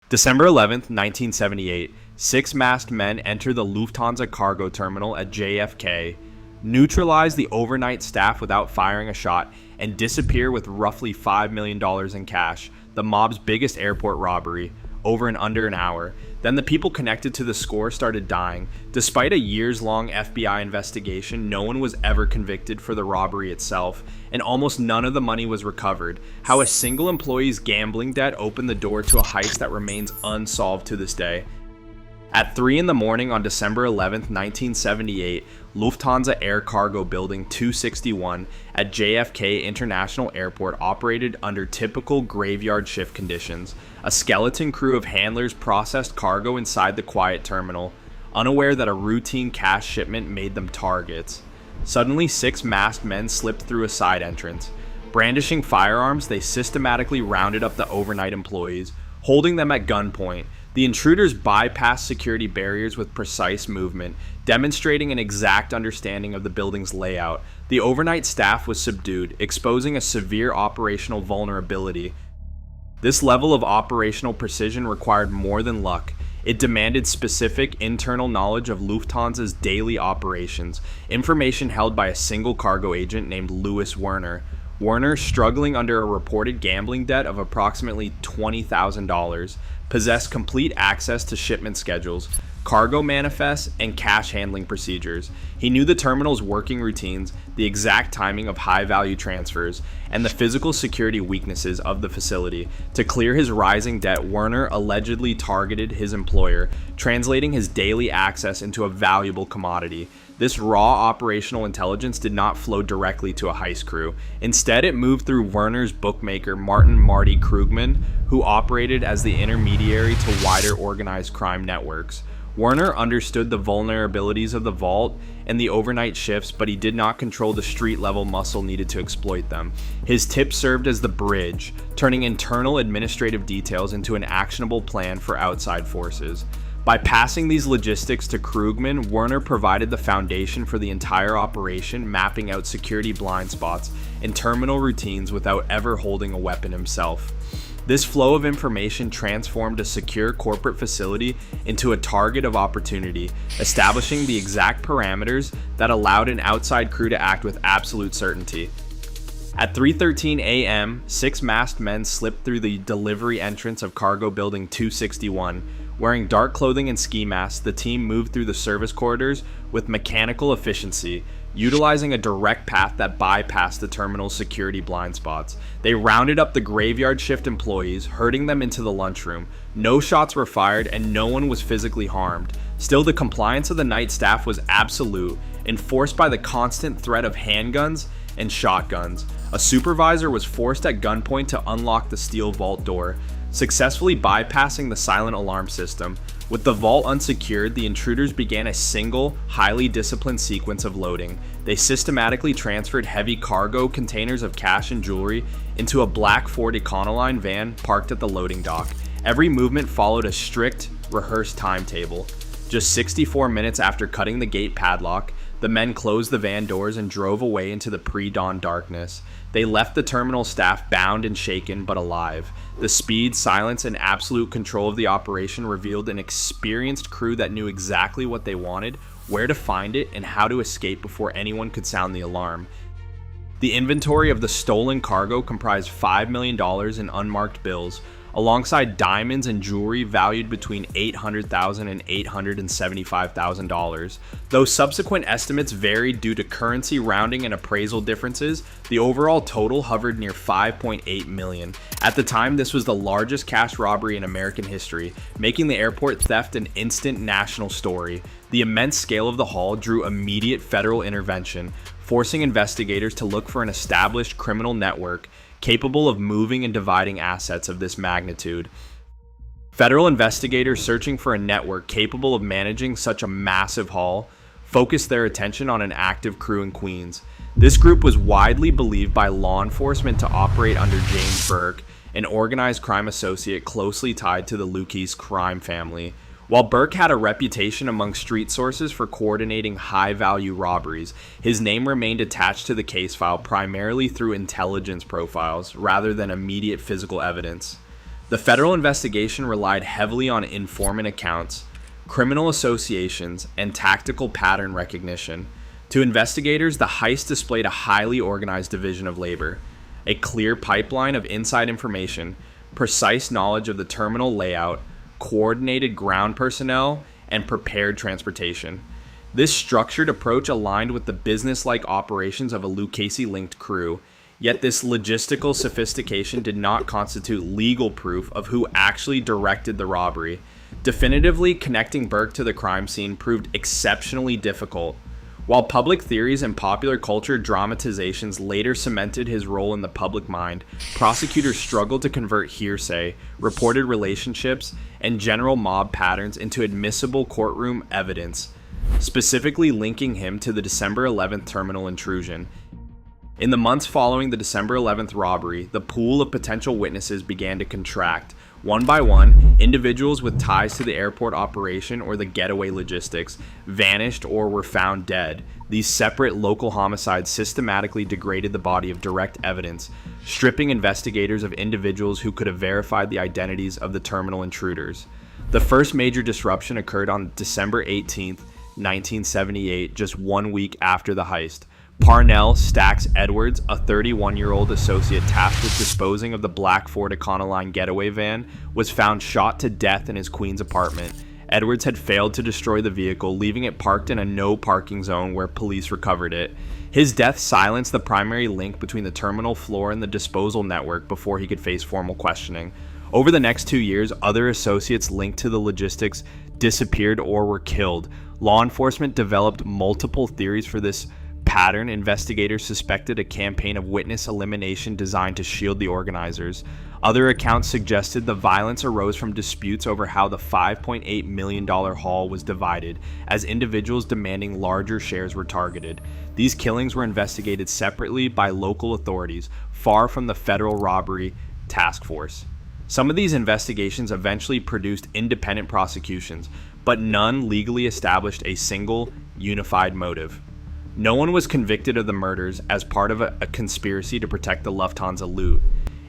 December 11th, 1978, six masked men enter the Lufthansa cargo terminal at JFK, neutralize the overnight staff without firing a shot, and disappear with roughly $5 million in cash, the mob's biggest airport robbery, over in under an hour. Then the people connected to the score started dying. Despite a years-long FBI investigation, no one was ever convicted for the robbery itself, and almost none of the money was recovered. How a single employee's gambling debt opened the door to a heist that remains unsolved to this day. At 3 in the morning on December 11th, 1978, Lufthansa Air Cargo Building 261 at JFK International Airport operated under typical graveyard shift conditions. A skeleton crew of handlers processed cargo inside the quiet terminal, unaware that a routine cash shipment made them targets. Suddenly, six masked men slipped through a side entrance. Brandishing firearms, they systematically rounded up the overnight employees, holding them at gunpoint. The intruders bypassed security barriers with precise movement, demonstrating an exact understanding of the building's layout. The overnight staff was subdued, exposing a severe operational vulnerability. This level of operational precision required more than luck. It demanded specific internal knowledge of Lufthansa's daily operations, information held by a single cargo agent named Louis Werner. Werner, struggling under a reported gambling debt of approximately $20,000, possessed complete access to shipment schedules, cargo manifests, and cash handling procedures. He knew the terminal's working routines, the exact timing of high-value transfers, and the physical security weaknesses of the facility. To clear his rising debt, Werner allegedly targeted his employer, translating his daily access into a valuable commodity. This raw operational intelligence did not flow directly to a heist crew. Instead, it moved through Werner's bookmaker, Martin "Marty" Krugman, who operated as the intermediary to wider organized crime networks. Werner understood the vulnerabilities of the vault and the overnight shifts, but he did not control the street-level muscle needed to exploit them. His tip served as the bridge, turning internal administrative details into an actionable plan for outside forces. By passing these logistics to Krugman, Werner provided the foundation for the entire operation, mapping out security blind spots and terminal routines without ever holding a weapon himself. This flow of information transformed a secure corporate facility into a target of opportunity, establishing the exact parameters that allowed an outside crew to act with absolute certainty. At 3:13 a.m., six masked men slipped through the delivery entrance of Cargo Building 261. Wearing dark clothing and ski masks, the team moved through the service corridors with mechanical efficiency, utilizing a direct path that bypassed the terminal's security blind spots. They rounded up the graveyard shift employees, herding them into the lunchroom. No shots were fired and no one was physically harmed. Still, the compliance of the night staff was absolute, enforced by the constant threat of handguns and shotguns. A supervisor was forced at gunpoint to unlock the steel vault door, successfully bypassing the silent alarm system. With the vault unsecured, the intruders began a single, highly disciplined sequence of loading. They systematically transferred heavy cargo containers of cash and jewelry into a black Ford Econoline van parked at the loading dock. Every movement followed a strict, rehearsed timetable. Just 64 minutes after cutting the gate padlock, the men closed the van doors and drove away into the pre-dawn darkness. They left the terminal staff bound and shaken but alive. The speed, silence, and absolute control of the operation revealed an experienced crew that knew exactly what they wanted, where to find it, and how to escape before anyone could sound the alarm. The inventory of the stolen cargo comprised $5 million in unmarked bills, alongside diamonds and jewelry valued between $800,000 and $875,000. Though subsequent estimates varied due to currency rounding and appraisal differences, the overall total hovered near $5.8 million. At the time, this was the largest cash robbery in American history, making the airport theft an instant national story. The immense scale of the haul drew immediate federal intervention, forcing investigators to look for an established criminal network capable of moving and dividing assets of this magnitude. Federal investigators searching for a network capable of managing such a massive haul focused their attention on an active crew in Queens. This group was widely believed by law enforcement to operate under James Burke, an organized crime associate closely tied to the Lucchese crime family. While Burke had a reputation among street sources for coordinating high-value robberies, his name remained attached to the case file primarily through intelligence profiles rather than immediate physical evidence. The federal investigation relied heavily on informant accounts, criminal associations, and tactical pattern recognition. To investigators, the heist displayed a highly organized division of labor, a clear pipeline of inside information, precise knowledge of the terminal layout, coordinated ground personnel, and prepared transportation. This structured approach aligned with the business-like operations of a Lucchese-linked crew, yet this logistical sophistication did not constitute legal proof of who actually directed the robbery. Definitively connecting Burke to the crime scene proved exceptionally difficult. While public theories and popular culture dramatizations later cemented his role in the public mind, prosecutors struggled to convert hearsay, reported relationships, and general mob patterns into admissible courtroom evidence, specifically linking him to the December 11th terminal intrusion. In the months following the December 11th robbery, the pool of potential witnesses began to contract. One by one, individuals with ties to the airport operation or the getaway logistics vanished or were found dead. These separate local homicides systematically degraded the body of direct evidence, stripping investigators of individuals who could have verified the identities of the terminal intruders. The first major disruption occurred on December 18th, 1978, just 1 week after the heist. Parnell Stacks Edwards, a 31-year-old associate tasked with disposing of the black Ford Econoline getaway van, was found shot to death in his Queens apartment. Edwards had failed to destroy the vehicle, leaving it parked in a no parking zone where police recovered it. His death silenced the primary link between the terminal floor and the disposal network before he could face formal questioning. Over the next 2 years, other associates linked to the logistics disappeared or were killed. Law enforcement developed multiple theories for this pattern. Investigators suspected a campaign of witness elimination designed to shield the organizers. Other accounts suggested the violence arose from disputes over how the $5.8 million haul was divided, as individuals demanding larger shares were targeted. These killings were investigated separately by local authorities, far from the federal robbery task force. Some of these investigations eventually produced independent prosecutions, but none legally established a single, unified motive. No one was convicted of the murders as part of a conspiracy to protect the Lufthansa loot.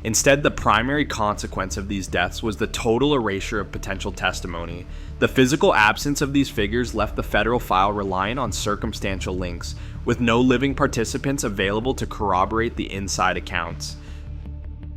Instead, the primary consequence of these deaths was the total erasure of potential testimony. The physical absence of these figures left the federal file reliant on circumstantial links, with no living participants available to corroborate the inside accounts.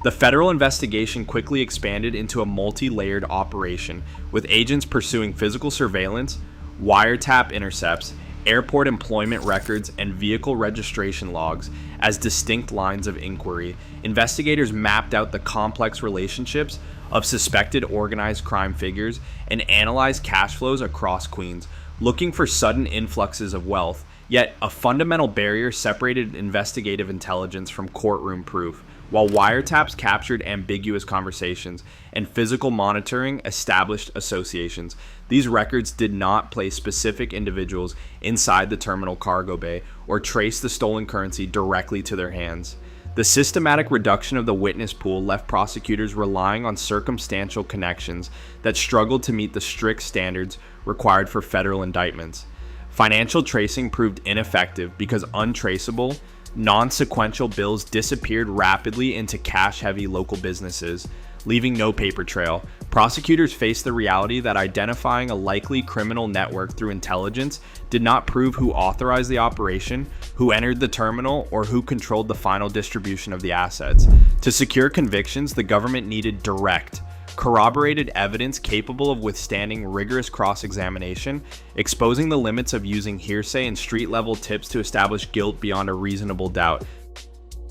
The federal investigation quickly expanded into a multi-layered operation, with agents pursuing physical surveillance, wiretap intercepts, airport employment records, and vehicle registration logs as distinct lines of inquiry. Investigators mapped out the complex relationships of suspected organized crime figures and analyzed cash flows across Queens, looking for sudden influxes of wealth. Yet, a fundamental barrier separated investigative intelligence from courtroom proof. While wiretaps captured ambiguous conversations and physical monitoring established associations, these records did not place specific individuals inside the terminal cargo bay or trace the stolen currency directly to their hands. The systematic reduction of the witness pool left prosecutors relying on circumstantial connections that struggled to meet the strict standards required for federal indictments. Financial tracing proved ineffective because untraceable, non-sequential bills disappeared rapidly into cash-heavy local businesses, leaving no paper trail. Prosecutors faced the reality that identifying a likely criminal network through intelligence did not prove who authorized the operation, who entered the terminal, or who controlled the final distribution of the assets. To secure convictions, the government needed direct, corroborated evidence capable of withstanding rigorous cross-examination, exposing the limits of using hearsay and street-level tips to establish guilt beyond a reasonable doubt.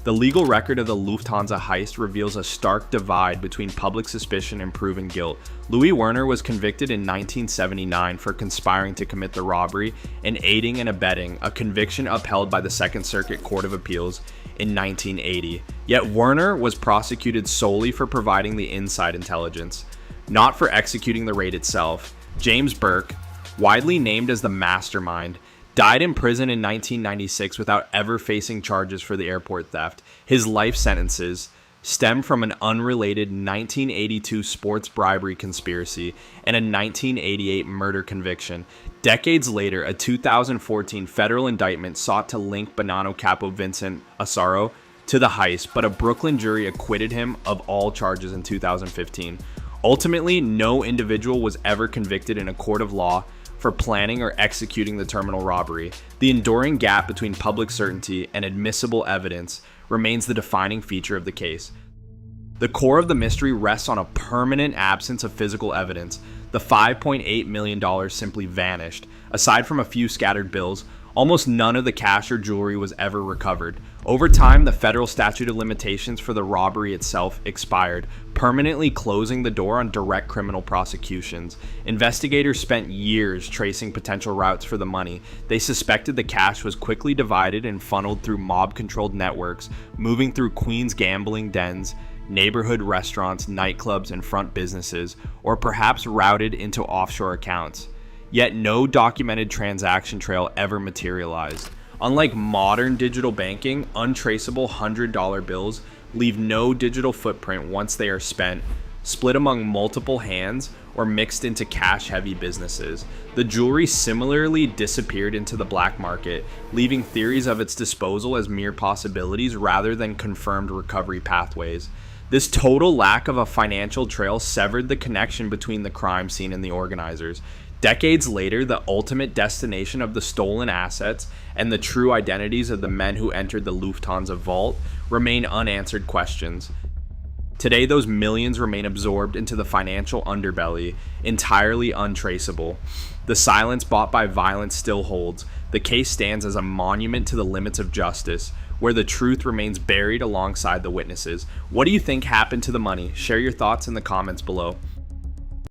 The legal record of the Lufthansa heist reveals a stark divide between public suspicion and proven guilt. Louis Werner was convicted in 1979 for conspiring to commit the robbery and aiding and abetting, a conviction upheld by the Second Circuit Court of Appeals in 1980. Yet Werner was prosecuted solely for providing the inside intelligence, not for executing the raid itself. James Burke, widely named as the mastermind, died in prison in 1996 without ever facing charges for the airport theft. His life sentences stem from an unrelated 1982 sports bribery conspiracy and a 1988 murder conviction. Decades later, a 2014 federal indictment sought to link Bonanno Capo Vincent Asaro to the heist, but a Brooklyn jury acquitted him of all charges in 2015. Ultimately, no individual was ever convicted in a court of law for planning or executing the terminal robbery. The enduring gap between public certainty and admissible evidence remains the defining feature of the case. The core of the mystery rests on a permanent absence of physical evidence. The $5.8 million simply vanished. Aside from a few scattered bills, almost none of the cash or jewelry was ever recovered. Over time, the federal statute of limitations for the robbery itself expired, permanently closing the door on direct criminal prosecutions. Investigators spent years tracing potential routes for the money. They suspected the cash was quickly divided and funneled through mob-controlled networks, moving through Queens gambling dens, neighborhood restaurants, nightclubs, and front businesses, or perhaps routed into offshore accounts. Yet no documented transaction trail ever materialized. Unlike modern digital banking, untraceable $100 bills leave no digital footprint once they are spent, split among multiple hands, or mixed into cash-heavy businesses. The jewelry similarly disappeared into the black market, leaving theories of its disposal as mere possibilities rather than confirmed recovery pathways. This total lack of a financial trail severed the connection between the crime scene and the organizers. Decades later, the ultimate destination of the stolen assets and the true identities of the men who entered the Lufthansa vault remain unanswered questions. Today, those millions remain absorbed into the financial underbelly, entirely untraceable. The silence bought by violence still holds. The case stands as a monument to the limits of justice, where the truth remains buried alongside the witnesses. What do you think happened to the money? Share your thoughts in the comments below.